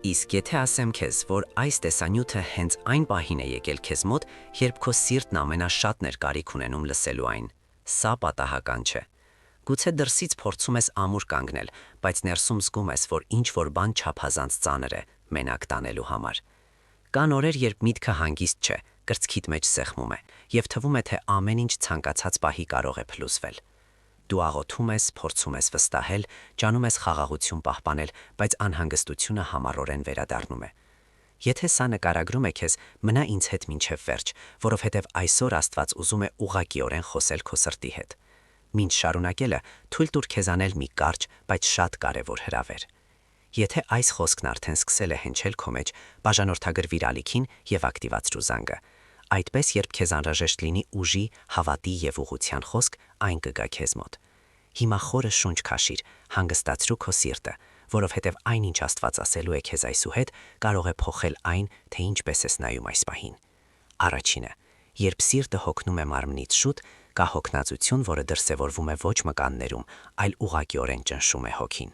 Իսկ եթե ասեմ քեզ, որ այս տեսանյութը հենց այն պահին է եկել քեզ մոտ, երբ քո սիրտն ամենաշատն էր կարիք ունենում լսելու այն, սա պատահական չէ։ Գուցե դրսից փորձում ես ամուր կանգնել, բայց ներսում զգում ես, որ ինչ-որ բան չափազանց ծանր է մենակ տանելու համար։ Կան օրեր, երբ միտքը հանգիստ չէ, կրծքիդ մեջ սեղմում է, եւ թվում է, թե ամեն ինչ ցանկացած պահի կարող է փլուզվել։ Դու աղոթում ես, փորձում ես վստահել, ջանում ես խաղաղություն պահպանել, բայց անհանգստությունը համառորեն վերադառնում է։ Եթե սա նկարագրում է քեզ, մնա ինձ հետ մինչև վերջ, որովհետև այսօր Աստված ուզում է ուղղակիորեն խոսել քո սրտի հետ։ Մինչ շարունակելը, թույլ տուր քեզ անել մի կարճ, բայց շատ կարևոր հրավեր։ Եթե այս խոսքն արդեն սկսել է հնչել քո մեջ, բաժանորդագրվիր ալիքին եւ ակտիվացրու զանգը։ Այդպես, երբ քեզ անհրաժեշտ լինի ուժի, հավատի եւ ուղղության խոսք, այն կգա քեզ մոտ։ Հիմա խորը շունչ քաշիր, հանգստացրու քո սիրտը, որովհետև այնինչ Աստված ասելու է քեզ այսուհետ, կարող է փոխել այն, թե ինչպես ես նայում այս պահին։ Առաջինը, երբ սիրտը հոգնում է մարմնից շուտ, կա հոգնածություն, որը դրսևորվում է ոչ մկաններում, այլ ուղղակիորեն ճնշում է հոգին։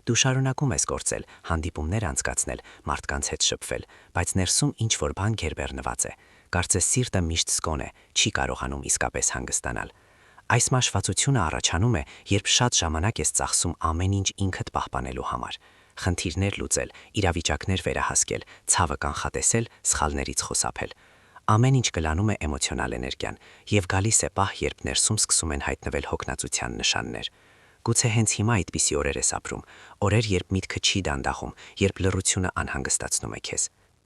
Դու շարունակում ես գործել, հանդիպումներ անցկացնել, մարդկանց հետ շփվել, բայց ներսում ինչ-որ բան գերբեռնված է։ Կարծես սիրտը միշտ զգոն է, չի կարողանում իսկապես հանգստանալ։ Այս մաշվածությունը առաջանում է, երբ շատ ժամանակ ես ծախսում ամեն ինչ ինքդ պահպանելու համար։ Խնդիրներ լուծել, իրավիճակներ վերահասկել, ցավը կանխատեսել, սխալներից խուսափել։ Ամեն ինչ կլանում է էմոցիոնալ էներգիան, եւ գալիս է պահ, երբ ներսում սկսում են հայտնվել հոգնածության նշաններ։ Գուցե հենց հիմա այդպիսի օրեր ես ապրում, օրեր, երբ միտքը չի դանդաղում, երբ լռությունը անհանգստացնում է քեզ։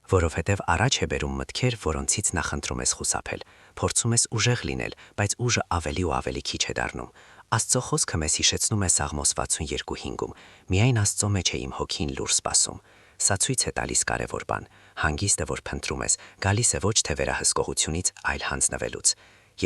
Որովհետև առաջ է բերում մտքեր, որոնցից նախընտրում ես խուսափել, փորձում ես ուժեղ լինել, բայց ուժը ավելի ու ավելի քիչ է դառնում։ Աստծո խոսքը մեզ հիշեցնում է Սաղմոս 62:5-ում. «Միայն Աստծո մեջ է իմ հոգին լուր սպասում»։ Սա ցույց է տալիս կարևոր բան։ Հանգիստը, որ փնտրում ես, գալիս է ոչ թե վերահսկողությունից, այլ հանձնվելուց։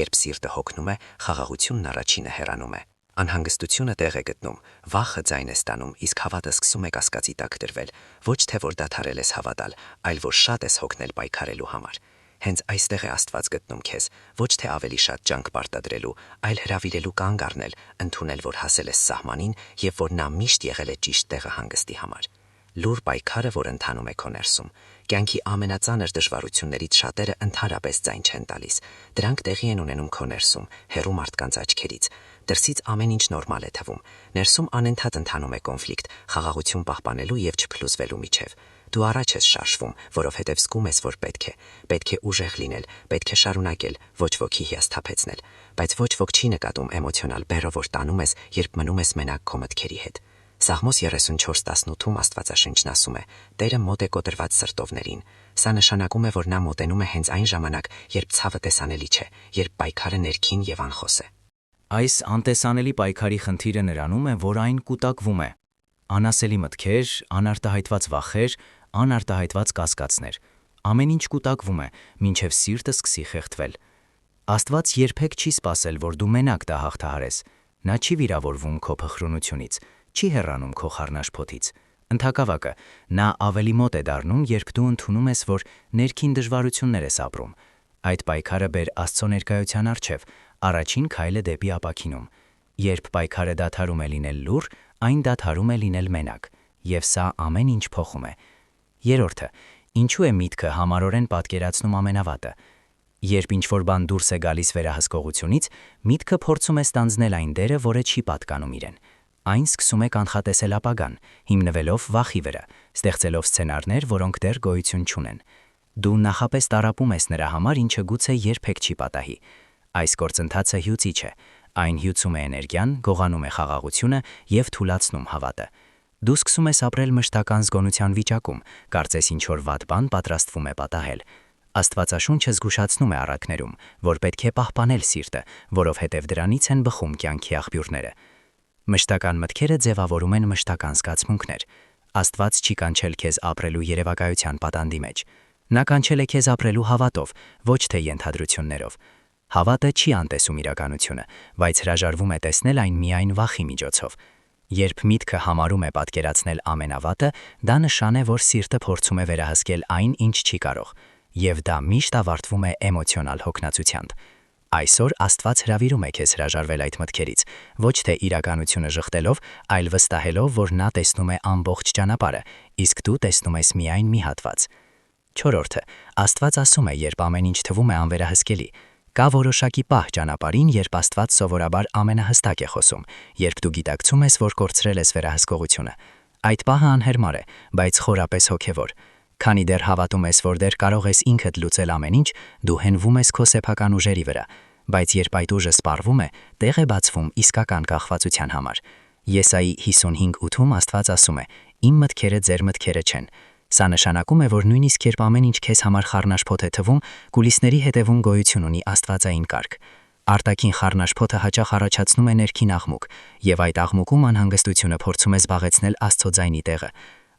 Երբ սիրտը հոգնում է, խաղաղությունն առաջինը հեռանում է։ Անհանգստությունը տեղ է գտնում, վախը ձայն է ստանում, իսկ հավատը սկսում է կասկածի տակ դրվել, ոչ թե որ դադարել ես հավատալ, այլ որ շատ ես հոգնել պայքարելու համար։ Հենց այստեղ է Աստված գտնում քեզ, ոչ թե ավելի շատ ջանք պարտադրելու, այլ հրավիրելու կանգ առնել, ընդունել, որ հասել ես սահմանին եւ որ նա միշտ եղել է ճիշտ տեղը հանգստի համար։ Լուր պայքարը, որ ընթանում է քո ներսում։ Կյանքի ամենածանր դժվարություններից շատերը ընդհանրապես ձայն չեն տալիս։ Դրանք տեղի են ունենում քո ներսում, հեռու մարդկանց աչքերից։ Դրսից ամեն ինչ նորմալ է թվում։ Ներսում անընդհատ ընթանում է կոնֆլիկտ, խաղաղություն պահպանելու եւ չփլուզվելու միջև։ Դու առաջ ես շարժվում, որովհետև զգում ես, որ պետք է ուժեղ լինել, պետք է շարունակել, ոչ ոքի հիասթափեցնել, բայց ոչ ոք չի նկատում էմոցիոնալ բեռը, որ տանում ես, երբ մնում ես մենակ քո մտքերի հետ։ Սաղմոս 34:18-ում Աստվածաշունչն ասում է. «Տերը մոտ է կոտրված սրտովներին»։ Սա նշանակում է, որ նա մոտենում է հենց այն ժամանակ, երբ ցավը տեսանելի չէ, երբ պայքարը ներքին եւ անխոս է։ Այս անտեսանելի պայքարի խնդիրը նրանում է, որ այն կուտակվում է։ Անասելի մտքեր, անարտահայտված վախեր, անարտահայտված կասկածներ։ Ամեն ինչ կուտակվում է, մինչև սիրտը սկսի խեղդվել։ Աստված երբեք չի սպասել, որ դու մենակ դա հաղթահարես։ Նա չի վիրավորվում քո փխրունությունից, չի հեռանում քո խառնաշփոթից։ Ընդհակավակը, նա ավելի մոտ է դառնում, երբ դու ընդունում ես, որ ներքին դժվարություններ ես ապրում։ Այդ պայքարը բեր Աստծո ներկայության առջև, առաջին քայլը դեպի ապաքինում։ Երբ պայքարը դադարում է լինել լուր, այն դադարում է լինել մենակ, եւ սա ամեն ինչ փոխում է։ Երրորդը, ինչու է միտքը համառորեն պատկերացնում ամենավատը։ Երբ ինչ-որ բան դուրս է գալիս վերահսկողությունից, միտքը փորձում է ստանձնել այն դերը, որը չի պատկանում իրեն։ Այն սկսում է կանխատեսել ապագան, հիմնվելով վախի վրա, ստեղծելով սցենարներ, որոնք դեռ գոյություն չունեն։ Դու նախապես տառապում ես նրա համար, ինչը գուցե երբեք չի պատահի։ Այս գործընթացը հյուծիչ է։ Այն հյուծում է էներգիան, գողանում է խաղաղությունը եւ թուլացնում հավատը։ Դու սկսում ես ապրել մշտական զգոնության վիճակում, կարծես ինչ-որ վատ բան պատրաստվում է պատահել։ Աստվածաշունչը զգուշացնում է առակներում, որ պետք է պահպանել սիրտը, որովհետև դրանից են բխում կյանքի աղբյուրները։ Մշտական մտքերը ձևավորում են մշտական զգացմունքներ։ Աստված չի կանչել քեզ ապրելու երևակայության պատանդի մեջ։ Նա կանչել է քեզ ապրելու հավատով, ոչ թե ենթադրություններով։ Հավատը չի անտեսում իրականությունը, բայց հրաժարվում է տեսնել այն միայն վախի միջոցով։ Երբ միտքը համարում է պատկերացնել ամենավատը, դա նշան է, որ սիրտը փորձում է վերահսկել այն, ինչ չի կարող, եւ դա միշտ ավարտվում է էմոցիոնալ հոգնածությամբ։ Այսօր Աստված հրավիրում է քեզ հրաժարվել այդ մտքերից, ոչ թե իրականությունը շղթելով, այլ վստահելով, որ նա տեսնում է ամբողջ ճանապարհը, իսկ դու տեսնում ես միայն մի հատված։ 4. Աստված ասում է, երբ ամեն ինչ թվում է անվերահսկելի։ Կա որոշակի պահ ճանապարհին, երբ Աստված սովորաբար ամենահստակ է խոսում, երբ դու գիտակցում ես, որ կորցրել ես վերահսկողությունը։ Այդ պահը անհերմար է, բայց խորապես հոգևոր։ Քանի դեռ հավատում ես, որ դեռ կարող ես ինքդ լուծել ամեն ինչ, դու հենվում ես քո սեփական ուժերի վրա, բայց երբ այդ ուժը սպառվում է, տեղ է բացվում իսկական կախվածության համար։ Եսայի 55:8-ում Աստված ասում է. «Իմ մտքերը ձեր մտքերը չեն»։ Սա նշանակում է, որ նույնիսկ երբ ամեն ինչ քեզ համար խառնաշփոթ է թվում, կուլիսների հետևում գոյություն ունի աստվածային կարգ։ Արտաքին խառնաշփոթը հաճախ առաջացնում է ներքին աղմուկ, եւ այդ աղմուկում անհանգստությունը փորձում է զբաղեցնել Աստծո ձայնի տեղը։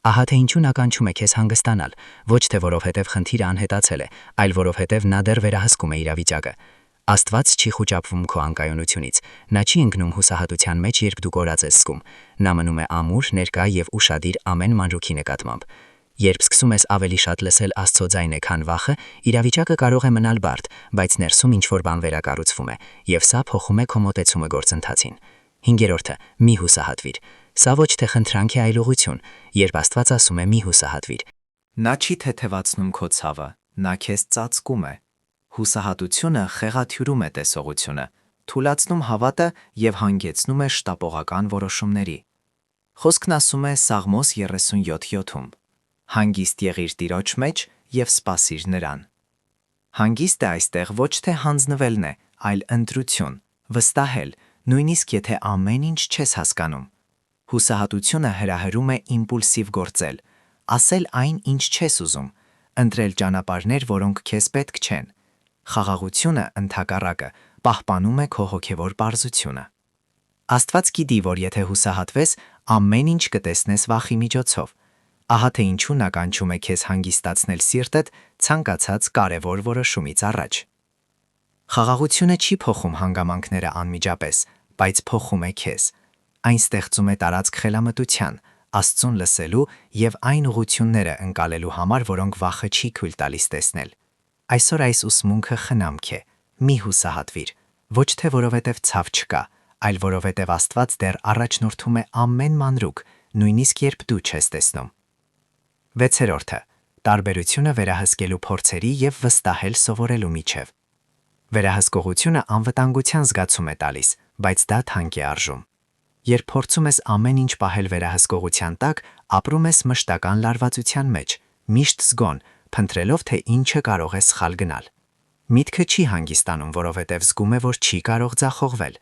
Ահա թե ինչու նա կանչում է քեզ հանգստանալ, ոչ թե որովհետև խնդիրը անհետացել է, այլ որովհետև նա դեռ վերահսկում է իրավիճակը։ Աստված չի խուճապվում քո անկայունությունից, նա չի ընկնում հուսահատության մեջ, երբ դու կորած ես զգում։ Նա մնում է ամուր, ներկա եւ ուշադիր ամեն մանրուքի նկատմամբ։ Երբ սկսում ես ավելի շատ լսել Աստծո ձայնը, քան վախը, իրավիճակը կարող է մնալ բարդ, բայց ներսում ինչ-որ բան վերակառուցվում է, եւ սա փոխում է քո մոտեցումը գործընթացին։ 5. Մի հուսահատվիր։ Սա ոչ թե խնդրանք է, այլ ուղղություն, երբ Աստված ասում է՝ մի հուսահատվիր։ Նա չի թեթևացնում քո ցավը, նա քեզ ծածկում է։ Հուսահատությունը խեղաթյուրում է տեսողությունը, թուլացնում հավատը եւ հանգեցնում է շտապողական որոշումների։ Խոսքն ասում է Սաղմոս 37:7-ում. «Հանգիստ եղիր Տիրոջ մեջ եւ սպասիր նրան»։ Հանգիստը այստեղ ոչ թե հանձնվելն է, այլ ընտրություն, վստահել, նույնիսկ եթե ամեն ինչ չես հասկանում։ Հուսահատությունը հրահրում է իմպուլսիվ գործել, ասել այն, ինչ չես ուզում, ընտրել ճանապարհներ, որոնք քեզ պետք չեն։ Խաղաղությունը, ընդհակառակը, պահպանում է քո հոգևոր պարզությունը։ Աստված գիտի, որ եթե հուսահատվես, ամեն ինչ կտեսնես վախի միջոցով։ Ահա թե ինչու նա կանչում է քեզ հանգստացնել սիրտդ ցանկացած կարևոր որոշումից առաջ։ Խաղաղությունը չի փոխում հանգամանքները անմիջապես, բայց փոխում է քեզ։ Այն ստեղծում է տարածք խելամտության, Աստծուն լսելու եւ այն ուղղությունները ընկալելու համար, որոնք վախը չի թույլ տալիս տեսնել։ Այսօր այս ուսմունքը խնամք է։ Մի հուսահատվիր, ոչ թե որովհետև ցավ չկա, այլ որովհետև Աստված դեռ առաջնորդում է ամեն մանրուք, նույնիսկ երբ դու չես տեսնում։ 6. Տարբերությունը վերահսկելու փորձերի եւ վստահել սովորելու միջև։ Վերահսկողությունը անվտանգության զգացում է տալիս, բայց դա թանկ է արժում։ Երբ փորձում ես ամեն ինչ պահել վերահսկողության տակ, ապրում ես մշտական լարվածության մեջ, միշտ զգոն, փնտրելով, թե ինչը կարող է սխալ գնալ։ Միտքը չի հանգստանում, որովհետև զգում է, որ չի կարող ձախողվել։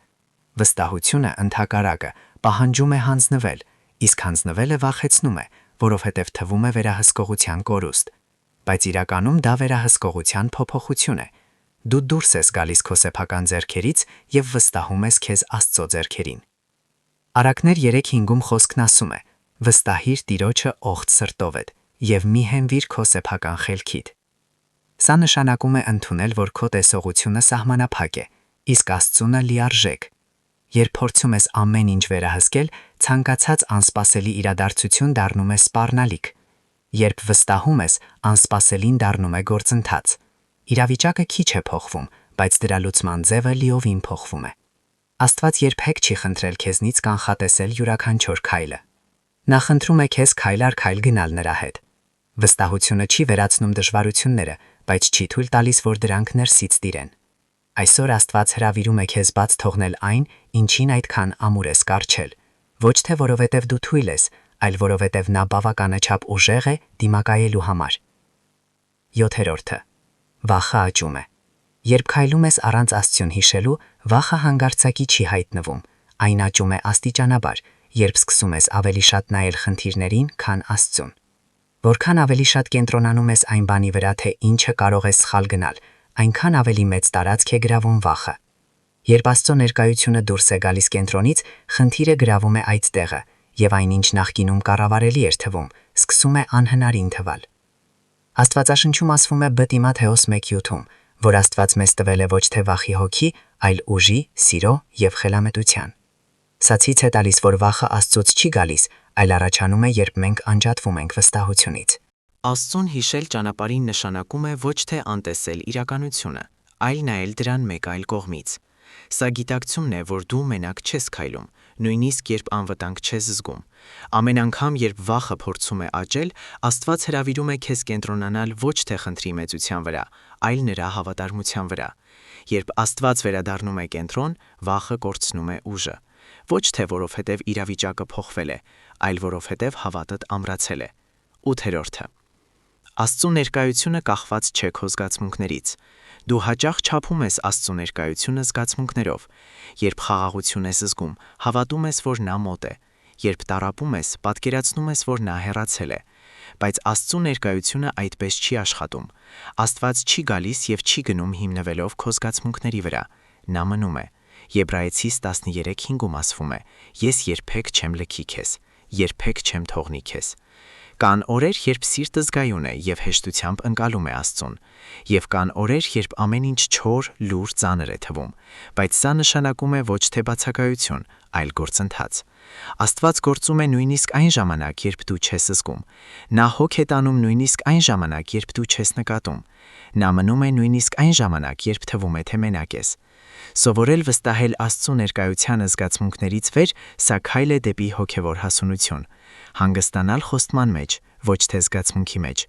Վստահությունը, ընդհակառակը, պահանջում է հանձնվել, իսկ հանձնվելը վախեցնում է, որովհետև թվում է վերահսկողության կորուստ։ Բայց իրականում դա վերահսկողության փոփոխություն է։ Դու դուրս ես գալիս քո սեփական ձեռքերից եւ վստահում ես քեզ Աստծո ձեռքերին։ Առակներ 3:5-ում խոսքն ասում է. «Վստահիր Տիրոջը ողջ սրտովդ եւ մի հենվիր քո սեփական խելքիդ»։ Սա նշանակում է ընդունել, որ քո տեսողությունը սահմանափակ է, իսկ Աստծունը լիարժեք։ Երբ փորձում ես ամեն ինչ վերահսկել, ցանկացած անսպասելի իրադարձություն դառնում է սպառնալիք։ Երբ վստահում ես, անսպասելին դառնում է գործընթաց։ Իրավիճակը քիչ է փոխվում, բայց դրա լուծման ձևը լիովին փոխվում է։ Աստված երբեք չի խնդրել քեզնից կանխատեսել յուրաքանչյուր քայլը։ Նա խնդրում է քեզ քայլ առ քայլ գնալ նրա հետ։ Վստահությունը չի վերացնում դժվարությունները, բայց չի թույլ տալիս, որ դրանք ներսից տիրեն։ Այսօր Աստված հրավիրում է քեզ բաց թողնել այն, ինչին այդքան ամուր ես կառչել, ոչ թե որովհետև դու թույլ ես, այլ որովհետև նա բավականաչափ ուժեղ է դիմակայելու համար։ 7. Վախը աճում է։ Երբ քայլում ես առանց Աստծուն հիշելու, վախը հանգարցակի չի հայտնվում, այն աճում է աստիճանաբար, երբ սկսում ես ավելի շատ նայել խնդիրներին, քան Աստծուն։ Որքան ավելի շատ կենտրոնանում ես այն բանի վրա, թե ինչը կարող է սխալ գնալ, այնքան ավելի մեծ տարածք է գրավում վախը։ Երբ Աստծո ներկայությունը դուրս է գալիս կենտրոնից, խնդիրը գրավում է այդ տեղը, եւ այնինչ նախկինում կառավարելի էր թվում, սկսում է անհնարին թվալ։ Աստվածաշնչում ասվում է Բ Տիմոթեոս 1:7-ում, որ Աստված մեզ տվել է ոչ թե վախի հոգի, այլ ուժի, սիրո եւ խելամտության։ Սա ցույց է տալիս, որ վախը Աստծուց չի գալիս, այլ առաջանում է, երբ մենք անջատվում ենք վստահությունից։ Աստծուն հիշել ճանապարհին նշանակում է ոչ թե անտեսել իրականությունը, այլ նայել դրան մեկ այլ կողմից։ Սա գիտակցումն է, որ դու մենակ չես քայլում, նույնիսկ երբ անվտանգ չես զգում։ Ամեն անգամ, երբ վախը փորձում է աճել, Աստված հրավիրում է քեզ կենտրոնանալ ոչ թե խնդրի մեծության վրա, այլ նրա հավատարմության վրա։ Երբ Աստված վերադառնում է կենտրոն, վախը կորցնում է ուժը։ Ոչ թե որովհետև իրավիճակը փոխվել է, այլ որովհետև հավատդ ամրացել է։ 8-րդը. Աստծու ներկայությունը կախված չէ քո զգացմունքներից։ Դու հաճախ չափում ես Աստծու ներկայությունը զգացմունքներով։ Երբ խաղաղություն ես զգում, հավատում ես, որ նա մոտ է։ Երբ տառապում ես, պատկերացնում ես, որ նա հեռացել է։ Բայց Աստծու ներկայությունը այդպես չի աշխատում։ Աստված չի գալիս և չի գնում հիմնվելով քո զգացմունքների վրա։ Նա մնում է։ Եբրայեցիս 13:5-ում ասվում է. «Ես երբեք չեմ լքի քեզ, երբեք չեմ թողնի քեզ»։ Կան օրեր, երբ սիրտը զգայուն է և հեշտությամբ ընկալում է Աստծուն։ Եվ կան օրեր, երբ ամեն ինչ չոր, լուր, ծանր է թվում։ Բայց սա նշանակում է ոչ թե բացակայություն, այլ գործընթաց։ Աստված գործում է նույնիսկ այն ժամանակ, երբ դու չես զգում։ Նա հոգ է տանում նույնիսկ այն ժամանակ, երբ դու չես նկատում։ Նա մնում է նույնիսկ այն ժամանակ, երբ թվում է, թե մենակ ես։ Սովորել վստահել Աստծու ներկայությանը զգացմունքներից վեր, սա քայլ է դեպի հոգևոր հասունություն։ Հանգստանալ խոստման մեջ, ոչ թե զգացմունքի մեջ։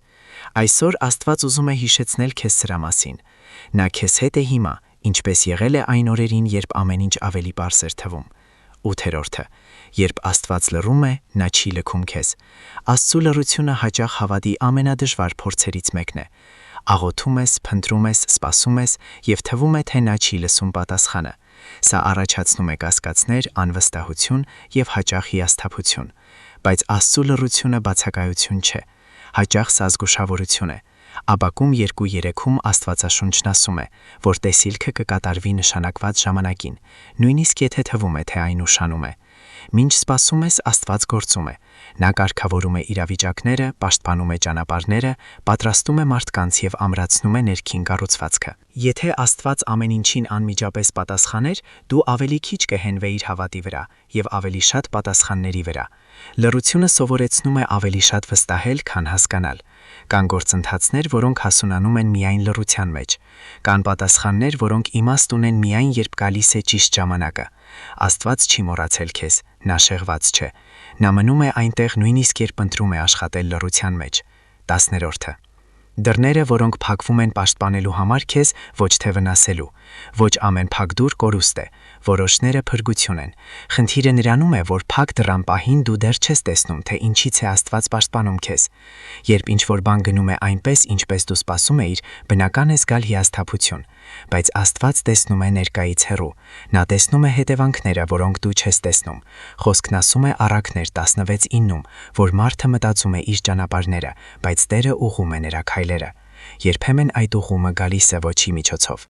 Այսօր Աստված ուզում է հիշեցնել քեզ սրա մասին։ Նա քեզ հետ է հիմա, ինչպես եղել է այն օրերին, երբ ամեն ինչ ավելի պարզ էր թվում։ 8-րդը. Երբ Աստված լռում է, նա չի լքում քեզ։ Աստծու լռությունը հաճախ հավատի ամենադժվար փորձերից մեկն է։ Աղոթում ես, փնտրում ես, սպասում ես և թվում է, թե նա չի լսում պատասխանը։ Սա առաջացնում է կասկածներ, անվստահություն և հաճախ հիասթափություն։ Բայց Աստծու լռությունը բացակայություն չէ։ Հաճախ սա զգուշավորություն է։ Աբակում 2:3-ում Աստվածաշունչն ասում է, որ տեսիլքը կկատարվի նշանակված ժամանակին, նույնիսկ եթե թվում է, թե այն ուշանում է։ Մինչ սպասում ես, Աստված գործում է։ Նա կարգավորում է իրավիճակները, պաշտպանում է ճանապարհները, պատրաստում է մարդկանց և ամրացնում է ներքին կառուցվածքը։ Եթե Աստված ամեն ինչին անմիջապես պատասխաներ, դու ավելի քիչ կհենվեիր հավատի վրա և ավելի շատ պատասխանների վրա։ Լռությունը սովորեցնում է ավելի շատ վստահել, քան հասկանալ։ Կան գործընթացներ, որոնք հասունանում են միայն լռության մեջ։ Կան պատասխաններ, որոնք իմաստ ունեն միայն երբ գալիս է ճիշտ ժամանակը։ Աստված չի մոռացել քեզ, նա շեղված չէ։ Նա մնում է այնտեղ նույնիսկ երբ ընտրում է աշխատել լռության մեջ։ 10-րդը. Դռները, որոնք փակվում են պաշտպանելու համար քեզ, ոչ թե վնասելու։ Ոչ ամեն փակ դուռ կորուստ է, որոշները փրկություն են։ Խնդիրը նրանում է, որ փակ դռան պահին դու դեռ չես տեսնում, թե ինչից է Աստված պաշտպանում քեզ։ Երբ ինչ-որ բան գնում է այնպես, ինչպես դու սպասում էիր, բնական է զգալ հիասթափություն։ Բայց Աստված տեսնում է ներկայից հեռու։ Նա տեսնում է հետևանքները, որոնք դու չես տեսնում։ Խոսքն ասում է Առակներ 16:9-ում, որ մարդը մտածում է իր ճանապարհները, բայց Տերը ուղղում է նրա քայլերը։ Երբեմն այդ ուղղումը գալիս է ոչի միջոցով։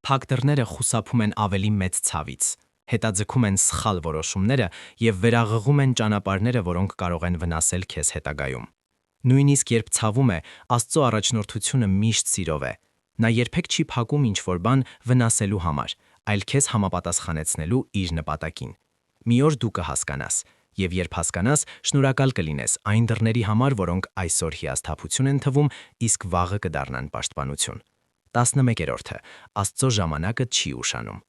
Փակ դռները խուսափում են ավելի մեծ ցավից, հետաձգում են սխալ որոշումները և վերաղղում են ճանապարհները, որոնք կարող են վնասել քեզ հետագայում։ Նույնիսկ երբ ցավում է, Աստծո առաջնորդությունը միշտ սիրով է։ Նա երբեք չի փակում ինչ-որ բան վնասելու համար, այլ քեզ համապատասխանեցնելու իր նպատակին։ Մի օր դու կհասկանաս, և երբ հասկանաս, շնորհակալ կլինես այն դռների համար, որոնք այսօր հիասթափություն են թվում, իսկ վաղը կդառնան պաշտպանություն։ 11-րդը. Աստծո ժամանակը չի ուշանում։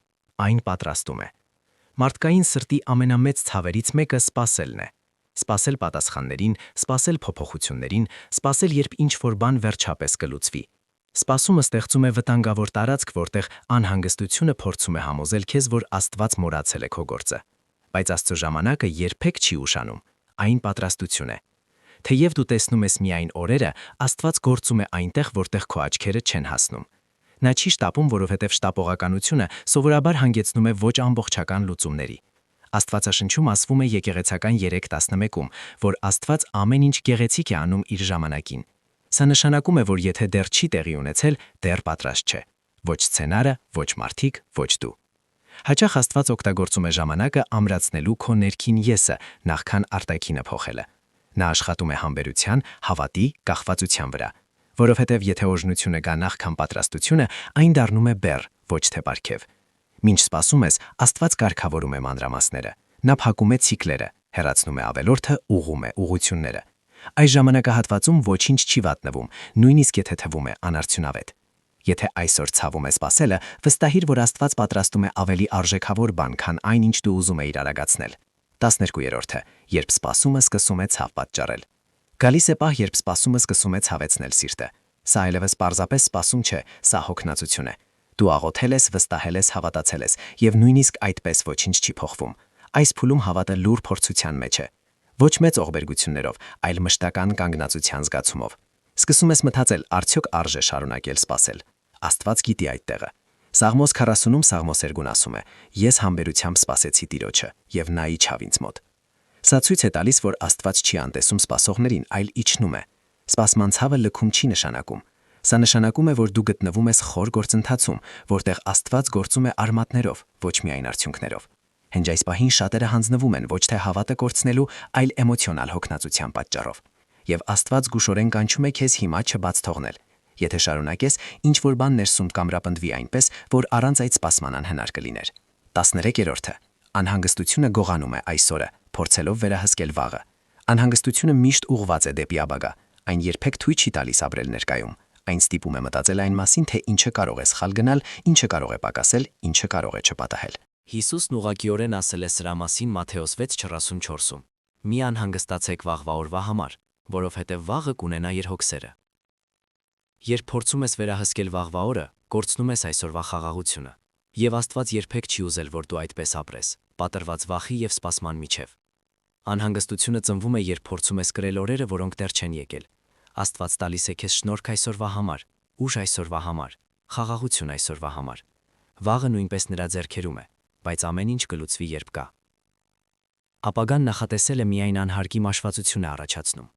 Այն պատրաստում է։ Մարդկային սրտի ամենամեծ ցավերից մեկը սպասելն է։ Սպասել պատասխաններին, սպասել փոփոխություններին, սպասել, երբ ինչ-որ բան վերջապես կլուծվի։ Սպասումը ստեղծում է վտանգավոր տարածք, որտեղ անհանգստությունը փորձում է համոզել քեզ, որ Աստված մոռացել է քո գործը։ Բայց Աստծո ժամանակը երբեք չի ուշանում։ Այն պատրաստություն է։ Թեև դու տեսնում ես միայն օրերը, Աստված գործում է այնտեղ, որտեղ քո աչքերը չեն հասնում։ Նա չի շտապում, որովհետև շտապողականությունը սովորաբար հանգեցնում է ոչ ամբողջական լուծումների։ Աստվածաշնչում ասվում է Եկեղեցական 3:11-ում, որ Աստված ամեն ինչ գեղեցիկ է անում իր ժամանակին։ Սա նշանակում է, որ եթե դեռ չի տեղի ունեցել, դեռ պատրաստ չէ։ Ոչ սցենարը, ոչ մարդիկ, ոչ դու։ Հաճախ Աստված օգտագործում է ժամանակը ամրացնելու քո ներքին եսը, նախքան արտաքինը փոխելը։ Նա աշխատում է համբերության, հավատի, կախվածության վրա։ Որովհետև եթե օրհնությունը գա նախքան պատրաստությունը, այն դառնում է բեռ, ոչ թե պարգև։ Մինչ սպասում ես, Աստված կարգավորում է մանրամասները։ Նա փակում է ցիկլերը, հեռացնում է ավելորդը, ուղղում է ուղղությունները։ Այս ժամանակահատվածում ոչինչ չի վատնվում, նույնիսկ եթե թվում է անարդյունավետ։ Եթե այսօր ցավում է սпасելը, վստահիր, որ Աստված պատրաստում է ավելի արժեքավոր բան, քան այն, ինչ դու ուզում ես արագացնել։ 12-րդը, երբ սпасումը սկսում է ցավ պատճառել։ Գալիս է պահ, երբ սпасումը սկսում է ցավեցնել սիրտը։ Սա այլևս պարզապես սпасում չէ, սա հոգնածություն է։ Դու աղոթել ես, վստահել ես, հավատացել ես, եւ նույնիսկ այդպես ոչինչ չի փոխվում։ Այս փուլում հավատը լուր փորձության մեջ է։ Ոչ մեծ ողբերգություններով, այլ մշտական կանգնածության զգացումով։ Սկսում ես մտածել, արդյոք արժե շարունակել սпасել։ Աստված գիտի այդ տեղը։ Սաղմոս 40-ում Սաղմոսերգուն ասում է. «Ես համբերությամբ սпасեցի Տիրոջը, եւ նա իջավ ինձ մոտ»։ Սա ցույց է տալիս, որ Աստված չի անտեսում սпасողներին, այլ իջնում է։ Սпасման ցավը լքում չի նշանակում։ Սա նշանակում է, որ դու գտնվում ես խոր գործընթացում, որտեղ Աստված գործում է արմատներով, ոչ միայն արդյունքներով։ Հենց այս պահին շատերը հանձնվում են ոչ թե հավատը կորցնելու, այլ էմոցիոնալ հոգնածության պատճառով։ Եվ Աստված զգուշորեն կանչում է քեզ հիմա չբաց թողնել։ Եթե շարունակես, ինչ որ բան ներսում կամրապնդվի այնպես, որ առանց այդ սпасման անհնար կլիներ։ 13-րդը. Անհանգստությունը գողանում է այսօրը, փորձելով վերահսկել վաղը։ Անհանգստությունը միշտ ուղղված է դեպի ապագա։ Այն երբեք թույլ չի տալիս ապրել ներկայում։ Այն ստիպում է մտածել այն մասին, թե ինչը կարող է սխալ գնալ, ինչը կարող է պակասել, ինչը կարող է չպատահել։ Հիսուսն ուղղակիորեն ասել է սրա մասին Մատթեոս 6:44-ում. «Մի անհանգստացեք վաղվա օրվա համար, որովհետև վաղը կունենա իր հոգսերը»։ Երբ փորձում ես վերահսկել վաղվա օրը, կորցնում ես այսօրվա խաղաղությունը։ Եվ Աստված երբեք չի ուզել, որ դու այդպես ապրես, պատրված վախի եւ սпасման միջև։ Անհանգստությունը ծնվում է, երբ փորձում ես կրել օրերը, որոնք դեռ չեն եկել։ Աստված տալիս է քեզ շնորհք այսօրվա համար, ուժ այսօրվա համար, խաղաղություն այսօրվա համար։ Վաղը նույնպես նրա ձեռքերում է, բայց ամեն ինչ կլուծվի, երբ կա։ Ապագան նախատեսել է միայն անհարկի մաշվածություն է առաջացնում։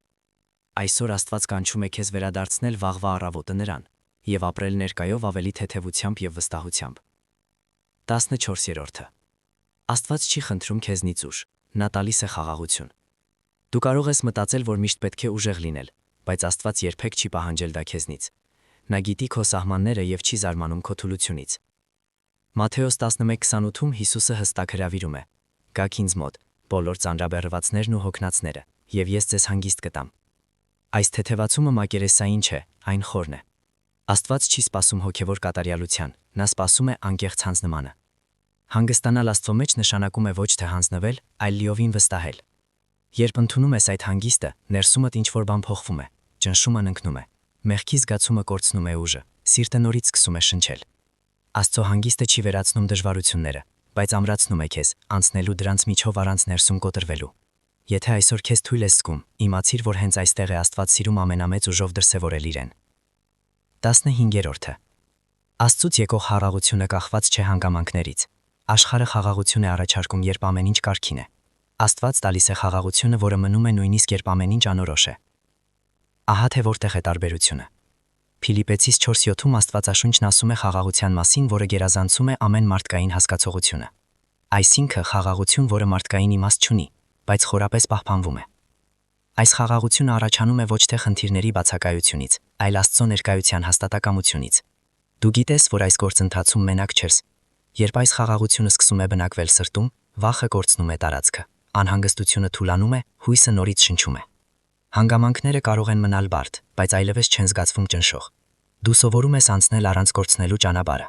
Այսօր Աստված կանչում է քեզ վերադարձնել վաղվա առավոտը նրան եւ ապրել ներկայով ավելի թեթևությամբ եւ վստահությամբ։ 14-րդը. Աստված չի խնդրում քեզնից ուժ, նա տալիս է խաղաղություն։ Դու կարող ես մտածել, որ միշտ պետք է ուժեղ լինել, բայց Աստված երբեք չի պահանջել դա քեզնից։ Նա գիտի քո սահմանները եւ չի զարմանում քո թուլությունից։ Մատթեոս 11:28-ում Հիսուսը հստակ հրավիրում է. «Գաք ինձ մոտ, բոլոր ծանրաբեռվածներն ու հոգնածները, եւ ես ձեզ հանգիստ կտամ»։ Այս թեթևացումը մակերեսային չէ, այն խորն է։ Աստված չի սпасում հոգևոր կատարյալության, նա սпасում է անկեղծ հանձնմանը։ Հանգստանալ Աստծո մեջ նշանակում է ոչ թե հանձնվել, այլ լիովին վստահել։ Երբ ընդունում ես այդ հանգիստը, ներսումդ ինչ-որ բան փոխվում է, ճնշումն ընկնում է, մեղքի զգացումը կորցնում է ուժը, սիրտը նորից սկսում է շնչել։ Աստծո հանգիստը չի վերացնում դժվարությունները, բայց ամրացնում է քեզ, անցնելու դրանց միջով առանց ներսում կոտրվելու։ Եթե այսօր քեզ թույլ ես զգում, իմացիր, որ հենց այստեղ է Աստված սիրում ամենամեծ ուժով դրսևորել իրեն։ 15-րդը. Աստծուց եկող խաղաղությունը կախված չէ հանգամանքներից։ Աշխարհը խաղաղություն է առաջարկում, երբ ամեն ինչ կարգին է։ Աստված տալիս է խաղաղությունը, որը մնում է նույնիսկ երբ ամեն ինչ անորոշ է։ Ահա թե որտեղ է տարբերությունը։ Փիլիպպեցիս 4:7-ում Աստվածաշունչն ասում է խաղաղության մասին, որը գերազանցում է ամեն մարդկային հասկացողությունը։ Այսինքն խաղաղություն, որը մարդկային իմաստ չունի, բայց խորապես պահպանվում է։ Այս խաղաղությունը առաջանում է ոչ թե խնդիրների բացակայությունից, այլ Աստծո ներկայության հաստատակամությունից։ Դու գիտես, որ այս գործընթացում մենակ չես։ Երբ այս խաղաղությունը սկսում է բնակվել սրտում, վախը կորցնում է տարածքը, անհանգստությունը թուլանում է, հույսը նորից շնչում է։ Հանգամանքները կարող են մնալ բարդ, բայց այլևս չեն զգացվում ճնշող։ Դու սովորում ես անցնել առանց կորցնելու ճանապարհը։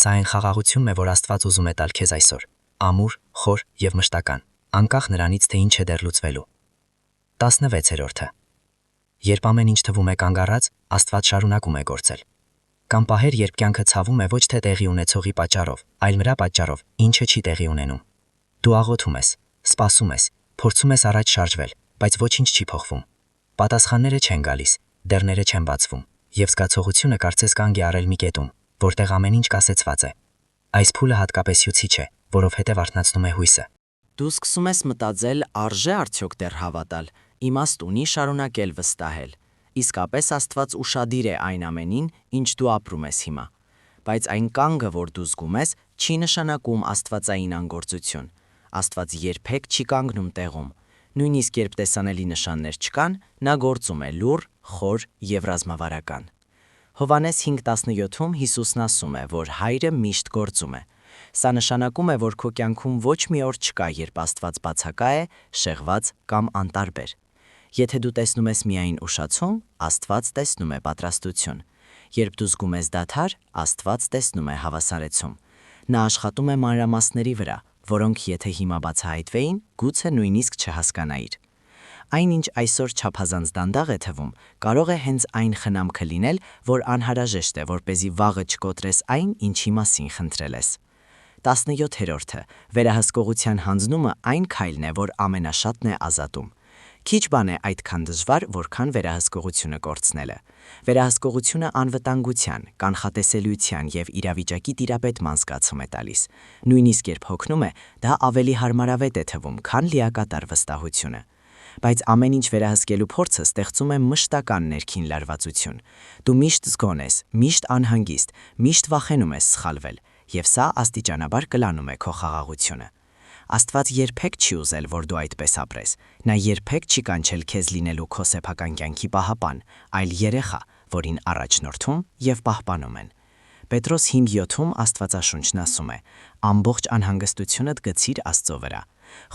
Սա այն խաղաղությունն է, որ Աստված ուզում է տալ քեզ այսօր՝ ամուր, խոր եւ մշտական, անկախ նրանից, թե ինչ է դեռ լուծվելու։ 16-րդը. Երբ ամեն ինչ թվում է կանգ առած, Աստված շարունակում է գործել։ Կամ պահեր, երբ կյանքը ցավում է ոչ թե տեղի ունեցողի պատճառով, այլ նրա պատճառով, ինչը չի տեղի ունենում։ Դու աղոթում ես, սպասում ես, փորձում ես առաջ շարժվել, բայց ոչինչ չի փոխվում։ Պատասխանները չեն գալիս, դռները չեն բացվում, եւ զգացողությունը կարծես կանգ է առել մի կետում, որտեղ ամեն ինչ կասեցված է։ Այս փուլը հատկապես հյուծիչ է, որովհետև արթնացնում է հույսը։ Դու սկսում ես մտածել, արժե արդյոք դեռ հավատալ, իմաստ ունի շարունակել վստահել։ Իսկապես Աստված ուշադիր է այն ամենին, ինչ դու ապրում ես հիմա։ Բայց այն կանգը, որ դու զգում ես, չի նշանակում աստվածային անգործություն։ Աստված երբեք չի կանգնում տեղում։ Նույնիսկ երբ տեսանելի նշաններ չկան, նա գործում է լուռ, խոր եւ ռազմավարական։ Հովհաննես 5:17-ում Հիսուսն ասում է, որ Հայրը միշտ գործում է։ Սա նշանակում է, որ քո կյանքում ոչ մի օր չկա, երբ Աստված բացակա է, շեղված կամ անտարբեր։ Եթե դու տեսնում ես միայն ուշացում, Աստված տեսնում է պատրաստություն։ Երբ դու զգում ես դադար, Աստված տեսնում է հավասարեցում։ Նա աշխատում է մանրամասների վրա, որոնք եթե հիմա բացահայտվեին, գուցե նույնիսկ չհասկանայիր։ Այնինչ այսօր չափազանց դանդաղ է թվում, կարող է հենց այն խնամքը լինել, որ անհրաժեշտ է, որպեսզի վաղը չկոտրես այն, ինչի մասին խնդրել ես։ 17-րդը. Վերահսկողության հանձնումը այն քայլն է, որ ամենաշատն է ազատում։ Քիչ բան է այդքան դժվար, որքան վերահսկողությունը կորցնելը։ Վերահսկողությունը անվտանգության, կանխատեսելիության և իրավիճակի տիրապետման զգացում է տալիս։ Նույնիսկ երբ հոգնում է, դա ավելի հարմարավետ է թվում, քան լիակատար վստահությունը։ Բայց ամեն ինչ վերահսկելու փորձը ստեղծում է մշտական ներքին լարվածություն։ Դու միշտ զգոն ես, միշտ անհանգիստ, միշտ վախենում ես սխալվել, և սա աստիճանաբար կլանում է քո խաղաղությունը։ Աստված երբեք չի ուզել, որ դու այդպես ապրես։ Նա երբեք չի կանչել քեզ լինելու քո սեփական կյանքի պահապան, այլ երեխա, որին առաջնորդում և պահպանում են։ Պետրոս 5:7-ում Աստվածաշունչն ասում է. «Ամբողջ անհանգստությունդ գցիր Աստծո վրա»։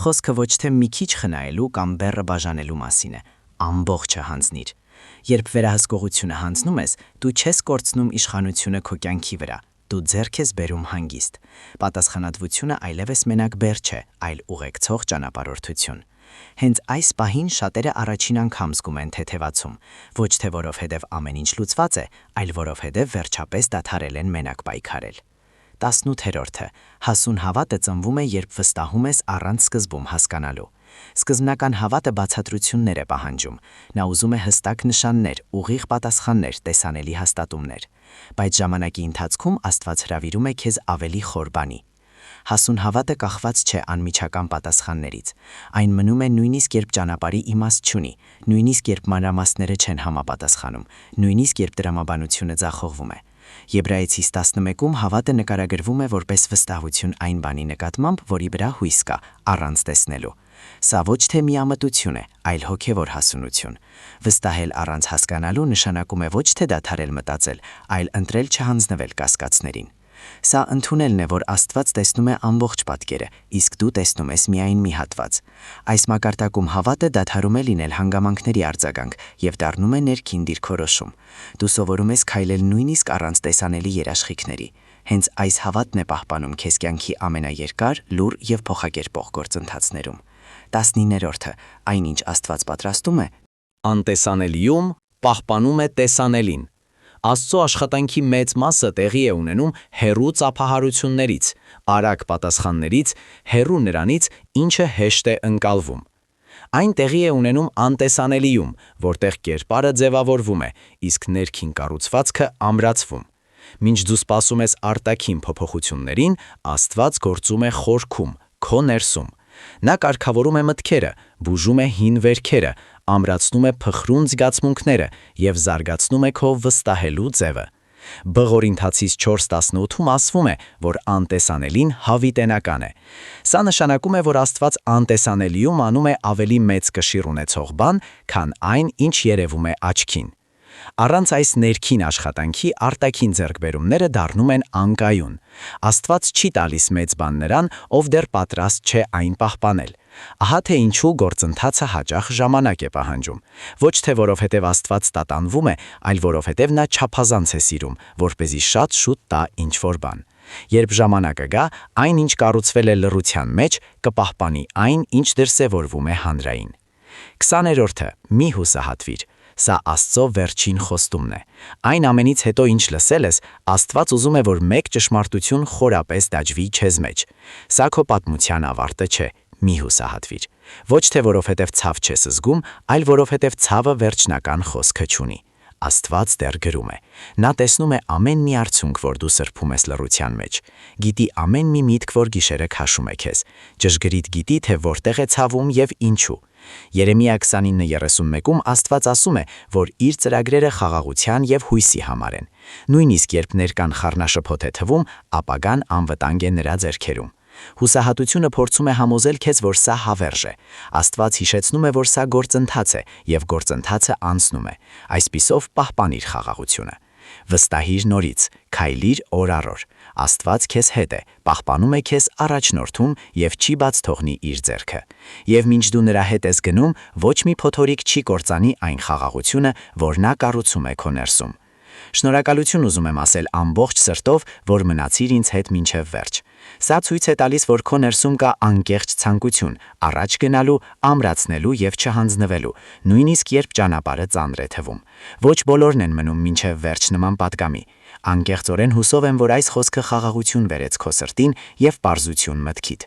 Խոսքը ոչ թե մի քիչ խնայելու կամ բեռը բաժանելու մասին է, ամբողջը հանձնիր։ Երբ վերահսկողությունը հանձնում ես, դու չես կորցնում իշխանությունը քո կյանքի վրա, դու ձեռք ես բերում հանգիստ։ Պատասխանատվությունը այլևս մենակ բեռ չէ, այլ ուղեկցող ճանապարհորդություն։ Հենց այս պահին շատերը առաջին անգամ զգում են թեթևացում, ոչ թե որովհետև ամեն ինչ լուծված է, այլ որովհետև վերջապես դադարել են մենակ պայքարել։ 18-րդը. Հասուն հավատը ծնվում է, երբ վստահում ես առանց սկզբում հասկանալու։ Սկզբնական հավատը բացատրություններ է պահանջում։ Նա ուզում է հստակ նշաններ, ուղիղ պատասխաններ, տեսանելի հաստատումներ։ Բայց ժամանակի ընթացքում Աստված հրավիրում է քեզ ավելի խոր բանի։ Հասուն հավատը կախված չէ անմիջական պատասխաններից։ Այն մնում է նույնիսկ երբ ճանապարհի իմաստ չունի, նույնիսկ երբ մանրամասները չեն համապատասխանում, նույնիսկ երբ տրամաբանությունը ձախողվում է։ Եբրայեցիս 11-ում հավատը նկարագրվում է որպես վստահություն այն բանի նկատմամբ, որի վրա հույս կա, առանց տեսնելու։ Սա ոչ թե միամտություն է, այլ հոգևոր հասունություն։ Վստահել առանց հասկանալու նշանակում է ոչ թե դադարել մտածել, այլ ընտրել չհանձնվել կասկածներին։ Սա ընդունելն է, որ Աստված տեսնում է ամբողջ պատկերը, իսկ դու տեսնում ես միայն մի հատված։ Այս մակարդակում հավատը դադարում է լինել հանգամանքների արձագանք և դառնում է ներքին դիրքորոշում։ Դու սովորում ես քայլել նույնիսկ առանց տեսանելի երաշխիքների։ Հենց այս հավատն է պահպանում քեզ կյանքի ամենաերկար, լուռ և փոխակերպող գործընթացներում։ 19-րդը. Այնինչ Աստված պատրաստում է, Անտեսանելիում պահպանում է տեսանելին։ Աստծո աշխատանքի մեծ մասը տեղի է ունենում հեռու ծափահարություններից, արագ պատասխաններից, հեռու նրանից, ինչը հեշտ է ընկալվում։ Այն տեղի է ունենում անտեսանելիում, որտեղ կերպարը ձևավորվում է, իսկ ներքին կառուցվածքը ամրացվում։ Մինչ դու սպասում ես արտաքին փոփոխություններին, Աստված գործում է խորքում, քո ներսում։ Նա կարգավորում է մտքերը, բուժում է հին վերքերը, ամրացնում է փխրուն զգացմունքները և զարգացնում է քո վստահելու ձևը։ Բղոր ընթացից 4:18-ում ասվում է, որ անտեսանելին հավիտենական է։ Սա նշանակում է, որ Աստված անտեսանելիում անում է ավելի մեծ կշիռ ունեցող բան, քան այն, ինչ երևում է աչքին։ Առանց այս ներքին աշխատանքի արտաքին ձեռքբերումները դառնում են անկայուն։ Աստված չի տալիս մեծ բան նրան, ով դեռ պատրաստ չէ այն պահպանել։ Ահա թե ինչու գործընթացը հաճախ ժամանակ է պահանջում։ Ոչ թե որովհետև Աստված տատանվում է, այլ որովհետև նա չափազանց է սիրում, որպեսզի շատ շուտ տա ինչ-որ բան։ Երբ ժամանակը գա, այն, ինչ կառուցվել է լռության մեջ, կպահպանի այն, ինչ դրսևորվում է հանրային։ 20-րդը. Մի հուսահատվիր։ Սա Աստծո վերջին խոստումն է։ Այն ամենից հետո, ինչ լսել ես, Աստված ուզում է, որ մեկ ճշմարտություն խորապես դաջվի քեզ մեջ։ Սա քո պատմության ավարտը չէ։ Մի հուսահատվիր։ Ոչ թե որովհետև ցավ չես զգում, այլ որովհետև ցավը վերջնական խոսքը չունի։ Աստված դեռ գրում է։ Նա տեսնում է ամեն մի արցունք, որ դու սրբում ես լռության մեջ։ Գիտի ամեն մի միտք, որ գիշերը քաշում է քեզ։ Ճշգրիտ գիտի, թե որտեղ է ցավում և ինչու։ Երեմիա 29:31-ում Աստված ասում է, որ իր ծրագրերը խաղաղության և հույսի համար են։ Նույնիսկ երբ ներկան խառնաշփոթ է թվում, ապագան անվտանգ է նրա ձեռքերում։ Հուսահատությունը փորձում է համոզել քեզ, որ սա հավերժ է։ Աստված հիշեցնում է, որ սա գործընթաց է, և գործընթացը անցնում է։ Այսպիսով պահպանիր խաղաղությունը։ Վստահիր նորից, քայլիր օր առ օր։ Աստված քեզ հետ է, պահպանում է քեզ, առաջնորդում և չի բաց թողնի իր ձեռքը։ Եվ մինչ դու նրա հետ ես գնում, ոչ մի փոթորիկ չի կործանի այն խաղաղությունը, որ նա կառուցում է քո ներսում։ Շնորհակալություն ուզում եմ ասել ամբողջ սրտով, որ մնացիր ինձ հետ մինչև վերջ։ Սա ցույց է տալիս, որ քո ներսում կա անկեղծ ցանկություն առաջ գնալու, ամրացնելու եւ չհանձնվելու, նույնիսկ երբ ճանապարհը ծանր է թվում։ Ոչ բոլորն են մնում մինչև վերջ նման պատգամի։ Անկեղծորեն հուսով եմ, որ այս խոսքը խաղաղություն բերեց քո սրտին եւ պարզություն մտքիդ։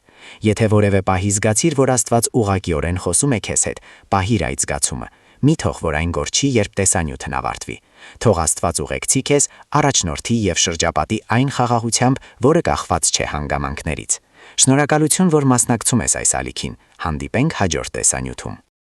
Եթե որևէ պահի զգացիր, որ Աստված ուղղակիորեն խոսում է քեզ հետ, պահիր այդ զգացումը։ Մի թող որ այն գործի, երբ տեսանյութն ավարտվի։ Թող Աստված ուղեկցի քեզ, առաջնորդի եւ շրջապատի այն խաղաղությամբ, որը կախված չէ հանգամանքներից։ Շնորհակալություն, որ մասնակցում ես այս ալիքին։ Հանդիպենք հաջորդ տեսանյութում։